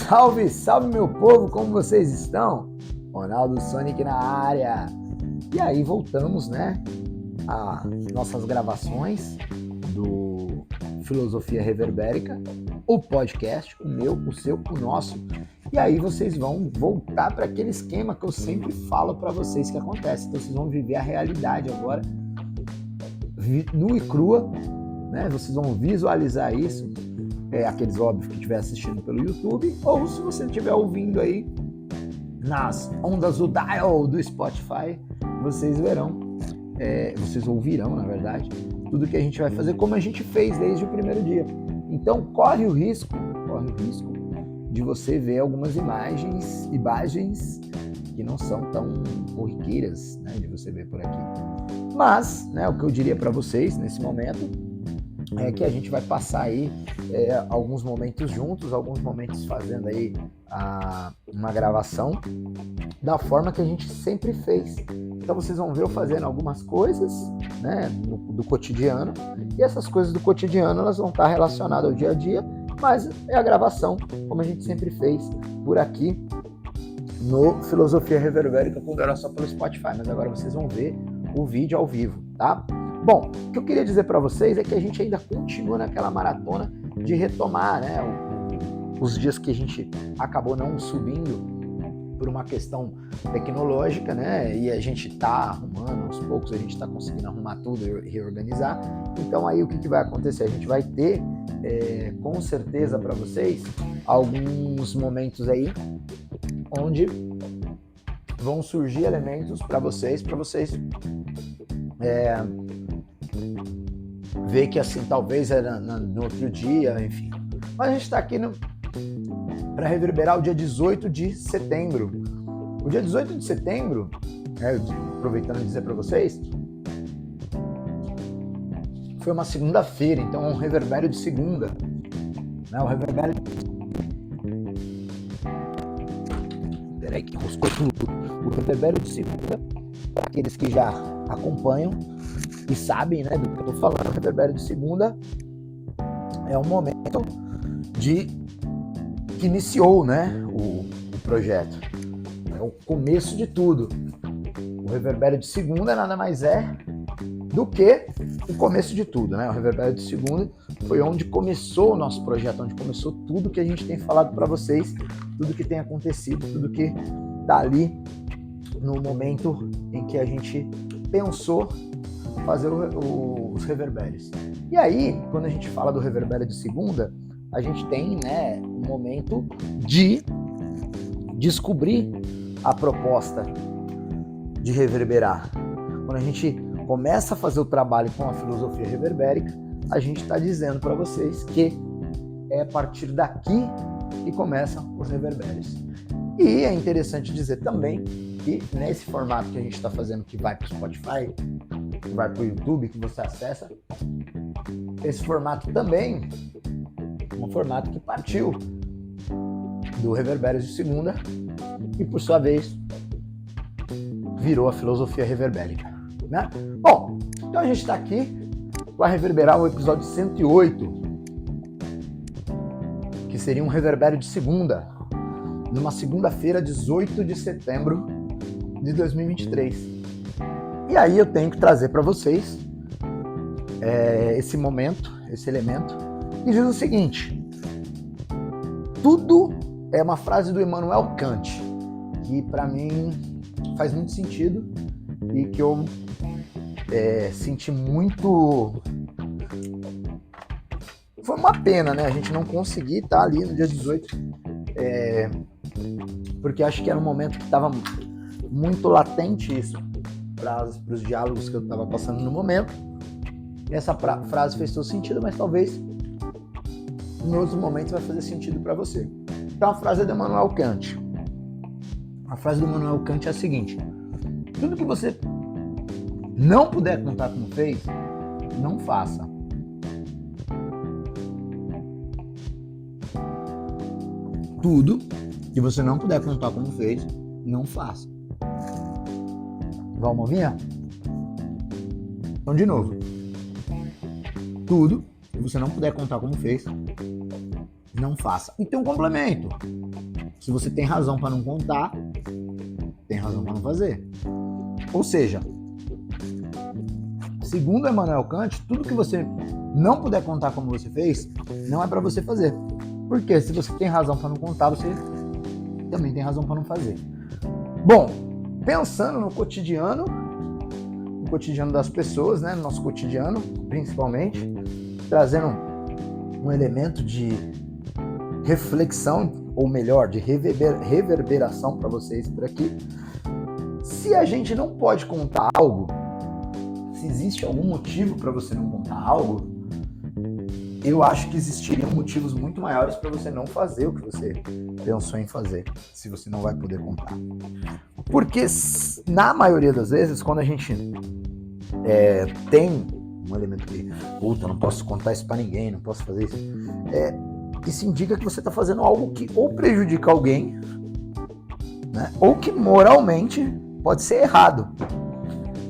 Salve, salve meu povo, como vocês estão? Ronaldo Sonic na área. E aí voltamos, né, a nossas gravações do Filosofia Reverbérica, o podcast, o meu, o seu, o nosso. E aí vocês vão voltar para aquele esquema que eu sempre falo para vocês que acontece. Então vocês vão viver a realidade agora, nua e crua, né? Vocês vão visualizar isso. Aqueles óbvios que estiver assistindo pelo YouTube, ou se você estiver ouvindo aí nas ondas do dial do Spotify, vocês verão, vocês ouvirão, na verdade, tudo que a gente vai fazer como a gente fez desde o primeiro dia. Então corre o risco de você ver algumas imagens que não são tão corriqueiras, né, de você ver por aqui. Mas, né, o que eu diria para vocês nesse momento é que a gente vai passar aí alguns momentos juntos, alguns momentos fazendo aí uma gravação da forma que a gente sempre fez. Então vocês vão ver eu fazendo algumas coisas, né, do cotidiano, e essas coisas do cotidiano elas vão estar relacionadas ao dia a dia, mas é a gravação, como a gente sempre fez por aqui no Filosofia Reverbérica, quando era só pelo Spotify, mas agora vocês vão ver o vídeo ao vivo, tá? Bom, o que eu queria dizer para vocês é que a gente ainda continua naquela maratona de retomar, né, os dias que a gente acabou não subindo por uma questão tecnológica, né, e a gente está arrumando, aos poucos a gente está conseguindo arrumar tudo e reorganizar. Então aí o que vai acontecer? A gente vai ter, com certeza para vocês, alguns momentos aí onde vão surgir elementos para vocês ver que assim, talvez era no outro dia, enfim. Mas a gente está aqui para reverberar o dia 18 de setembro. O dia 18 de setembro, aproveitando de dizer para vocês, foi uma segunda-feira, então é um reverbério de segunda. Né? O reverbério... Peraí que roscou tudo. O reverbério de segunda, para aqueles que já acompanham e sabem, né, do que eu tô falando, o reverbério de segunda é um momento que iniciou, né, o projeto. É o começo de tudo. O reverbério de segunda nada mais é do que o começo de tudo, né? O reverbério de segunda foi onde começou o nosso projeto, onde começou tudo que a gente tem falado para vocês, tudo que tem acontecido, tudo que tá ali no momento em que a gente pensou fazer os reverbérios. E aí, quando a gente fala do reverbério de segunda, a gente tem, né, um momento de descobrir a proposta de reverberar. Quando a gente começa a fazer o trabalho com a filosofia reverbérica, a gente está dizendo para vocês que é a partir daqui que começam os reverbérios. E é interessante dizer também que nesse formato que a gente está fazendo, que vai para o Spotify, que vai para o YouTube, que você acessa, esse formato também é um formato que partiu do Reverbérios de segunda e, por sua vez, virou a filosofia reverbérica, né? Bom, então a gente está aqui para reverberar o episódio 108, que seria um reverbério de segunda, numa segunda-feira, 18 de setembro de 2023. E aí eu tenho que trazer para vocês esse momento, esse elemento, que diz o seguinte: tudo é uma frase do Immanuel Kant, que para mim faz muito sentido e que eu senti muito... Foi uma pena, né? A gente não conseguir estar ali no dia 18, porque acho que era um momento que estava muito latente isso para os diálogos que eu estava passando no momento. E essa frase fez todo sentido, mas talvez em outros momentos vai fazer sentido para você. Então a frase é do Immanuel Kant. A frase do Immanuel Kant é a seguinte: tudo que você não puder contar como fez, não faça. Tudo que você não puder contar como fez, não faça. Vamos ouvir? Então, de novo. Tudo que você não puder contar como fez, não faça. E tem um complemento. Se você tem razão para não contar, tem razão para não fazer. Ou seja, segundo Immanuel Kant, tudo que você não puder contar como você fez, não é para você fazer. Porque se você tem razão para não contar, você também tem razão para não fazer. Bom, pensando no cotidiano das pessoas, né, no nosso cotidiano, principalmente, trazendo um elemento de reflexão, ou melhor, de reverberação para vocês por aqui. Se a gente não pode contar algo, se existe algum motivo para você não contar algo, eu acho que existiriam motivos muito maiores para você não fazer o que você pensou em fazer, se você não vai poder contar. Porque, na maioria das vezes, quando a gente tem um elemento que, puta, não posso contar isso para ninguém, não posso fazer isso, isso indica que você está fazendo algo que ou prejudica alguém, né, ou que moralmente pode ser errado.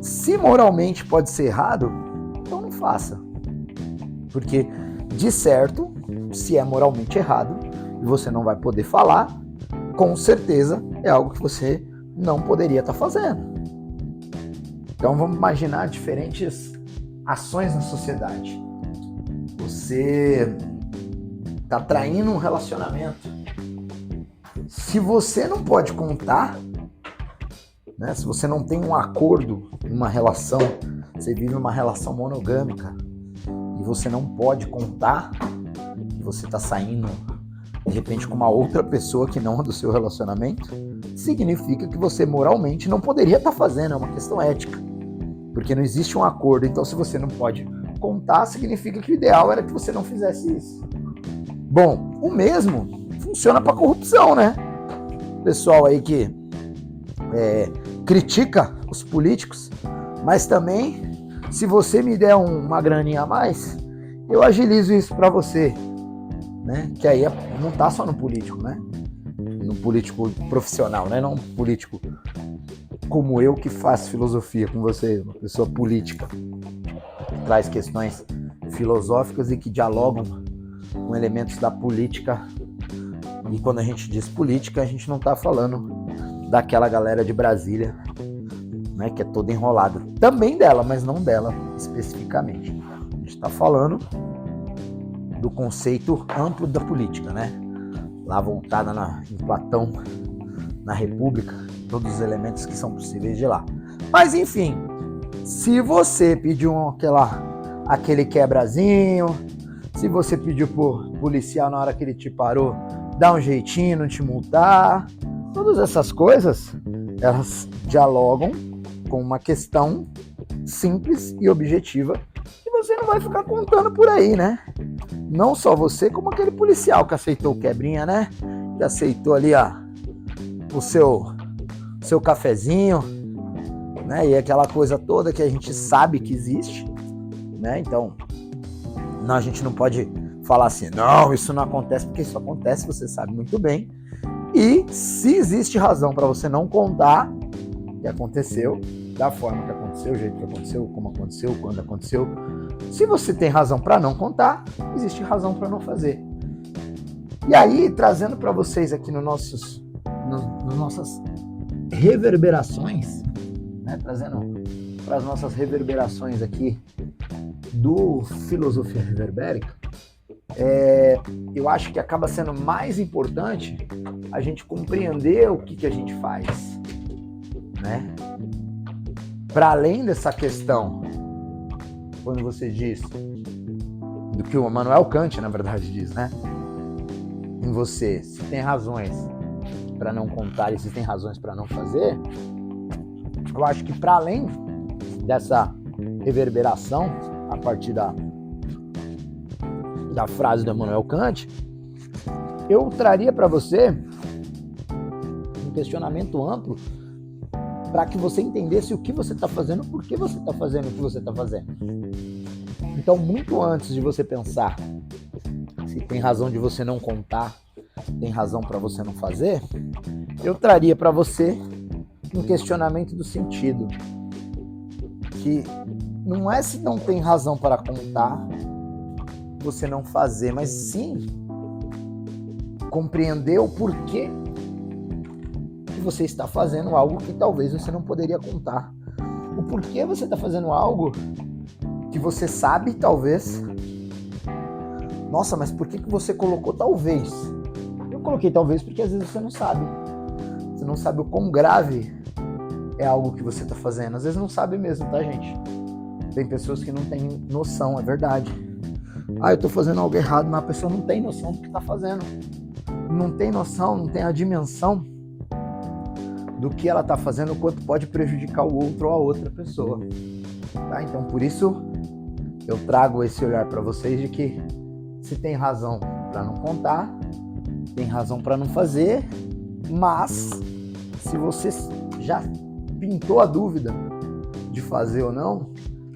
Se moralmente pode ser errado, então não faça. Porque, de certo, se é moralmente errado e você não vai poder falar, com certeza é algo que você não poderia estar fazendo. Então vamos imaginar diferentes ações na sociedade. Você está traindo um relacionamento. Se você não pode contar, né, se você não tem um acordo, uma relação, você vive uma relação monogâmica e você não pode contar que você está saindo de repente com uma outra pessoa que não é do seu relacionamento, significa que você moralmente não poderia estar fazendo, é uma questão ética, porque não existe um acordo. Então, se você não pode contar, significa que o ideal era que você não fizesse isso. Bom, o mesmo funciona para corrupção, né? Pessoal aí que critica os políticos, mas também, se você me der uma graninha a mais, eu agilizo isso para você, né? Que aí não tá só no político, né? No político profissional, né? Não um político como eu que faço filosofia com vocês, uma pessoa política que traz questões filosóficas e que dialogam com elementos da política. E quando a gente diz política, a gente não tá falando daquela galera de Brasília, né, que é toda enrolada. Também dela, mas não dela especificamente. A gente está falando do conceito amplo da política, né? Lá voltada em Platão, na República, todos os elementos que são possíveis de lá. Mas enfim, se você pediu aquele quebrazinho, se você pediu por policial na hora que ele te parou, dá um jeitinho, não te multar, todas essas coisas, elas dialogam com uma questão simples e objetiva que você não vai ficar contando por aí, né? Não só você, como aquele policial que aceitou o quebrinha, né? Que aceitou ali o seu cafezinho, né? E aquela coisa toda que a gente sabe que existe, né? Então, a gente não pode falar assim, não, isso não acontece, porque isso acontece, você sabe muito bem. E se existe razão para você não contar que aconteceu, da forma que aconteceu, o jeito que aconteceu, como aconteceu, quando aconteceu, se você tem razão para não contar, existe razão para não fazer. E aí, trazendo para vocês aqui nas nossas reverberações, né, trazendo para as nossas reverberações aqui do Filosofia Reverbérica, eu acho que acaba sendo mais importante a gente compreender o que a gente faz, né? Para além dessa questão, quando você diz, do que o Immanuel Kant, na verdade, diz, né? Em você, se tem razões para não contar e se tem razões para não fazer, eu acho que para além dessa reverberação, a partir da frase do Immanuel Kant, eu traria para você um questionamento amplo para que você entendesse o que você está fazendo, por que você está fazendo o que você está fazendo. Então, muito antes de você pensar se tem razão de você não contar, tem razão para você não fazer, eu traria para você um questionamento do sentido, que não é se não tem razão para contar, você não fazer, mas sim compreender o porquê que você está fazendo algo que talvez você não poderia contar. O porquê você está fazendo algo que você sabe, talvez. Nossa, mas por que você colocou talvez? Eu coloquei talvez porque às vezes você não sabe. Você não sabe o quão grave é algo que você está fazendo. Às vezes não sabe mesmo, tá, gente? Tem pessoas que não têm noção, é verdade. Eu tô fazendo algo errado, mas a pessoa não tem noção do que tá fazendo. Não tem noção, não tem a dimensão do que ela tá fazendo, o quanto pode prejudicar o outro ou a outra pessoa. Tá? Então, por isso, eu trago esse olhar para vocês de que se tem razão para não contar, tem razão para não fazer, mas se você já pintou a dúvida de fazer ou não,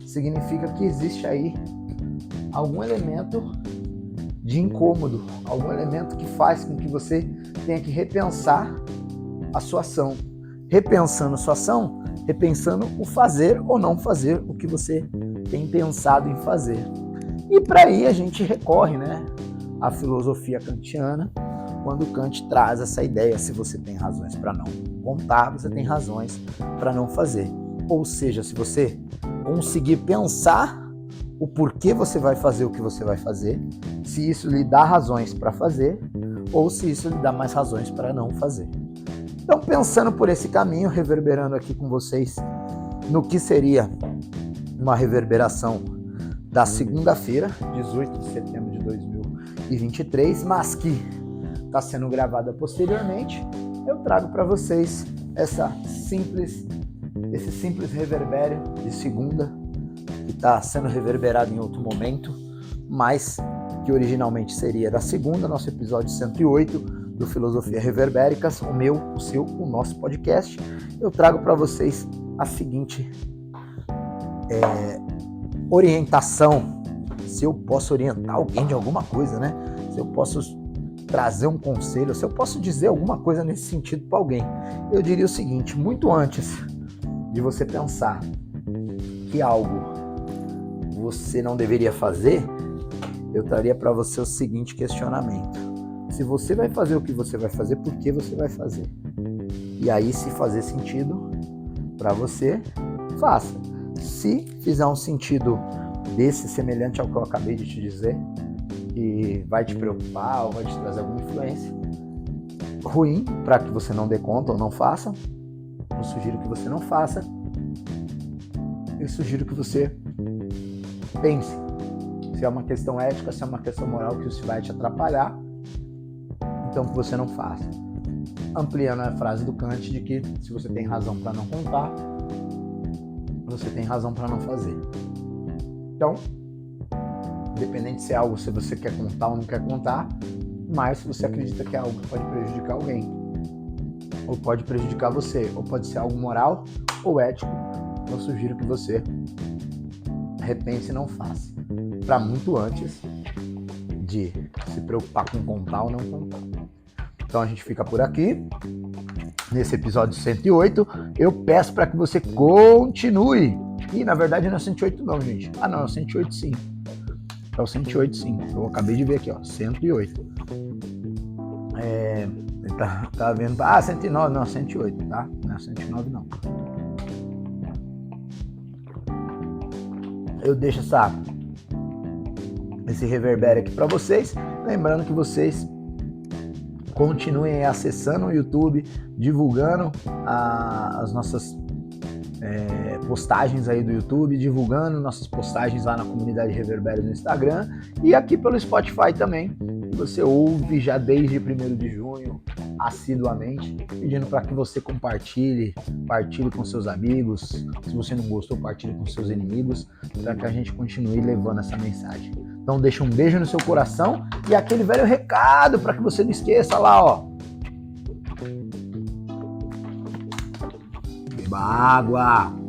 significa que existe aí algum elemento de incômodo, algum elemento que faz com que você tenha que repensar a sua ação. Repensando a sua ação, repensando o fazer ou não fazer o que você tem pensado em fazer. E para aí a gente recorre, né, à filosofia kantiana, quando Kant traz essa ideia: se você tem razões para não contar, você tem razões para não fazer. Ou seja, se você conseguir pensar o porquê você vai fazer o que você vai fazer, se isso lhe dá razões para fazer ou se isso lhe dá mais razões para não fazer. Então, pensando por esse caminho, reverberando aqui com vocês no que seria uma reverberação da segunda-feira, 18 de setembro de 2023, mas que está sendo gravada posteriormente, eu trago para vocês esse simples reverbério de segunda, que está sendo reverberado em outro momento, mas que originalmente seria da segunda, nosso episódio 108 do Filosofia Reverbéricas, o meu, o seu, o nosso podcast. Eu trago para vocês a seguinte orientação, se eu posso orientar alguém de alguma coisa, né? Se eu posso trazer um conselho, se eu posso dizer alguma coisa nesse sentido para alguém, eu diria o seguinte: muito antes de você pensar que algo você não deveria fazer, eu traria para você o seguinte questionamento: se você vai fazer o que você vai fazer, por que você vai fazer? E aí, se fazer sentido para você, faça. Se fizer um sentido desse semelhante ao que eu acabei de te dizer, e vai te preocupar ou vai te trazer alguma influência ruim para que você não dê conta ou não faça, eu sugiro que você não faça. Eu sugiro que você pense se é uma questão ética, se é uma questão moral que isso vai te atrapalhar, então que você não faça. Ampliando a frase do Kant de que se você tem razão para não contar, você tem razão para não fazer. Então, independente se é algo se você quer contar ou não quer contar, mas se você acredita que é algo que pode prejudicar alguém, ou pode prejudicar você, ou pode ser algo moral ou ético, eu sugiro que você repense e não faça, para muito antes de se preocupar com contar ou não contar. Então a gente fica por aqui, nesse episódio 108, eu peço para que você continue, e na verdade não é 108 não, gente, não, é o 108 sim, é o 108 sim, eu acabei de ver aqui, 108, tá vendo, 109, não, 108, tá, não é 109 não. Eu deixo esse reverbério aqui para vocês, lembrando que vocês continuem acessando o YouTube, divulgando as nossas postagens aí do YouTube, divulgando nossas postagens lá na comunidade Reverbério no Instagram e aqui pelo Spotify também, que você ouve já desde 1º de junho, assiduamente, pedindo para que você compartilhe com seus amigos, se você não gostou, partilhe com seus inimigos, para que a gente continue levando essa mensagem. Então deixa um beijo no seu coração e aquele velho recado para que você não esqueça lá, beba água.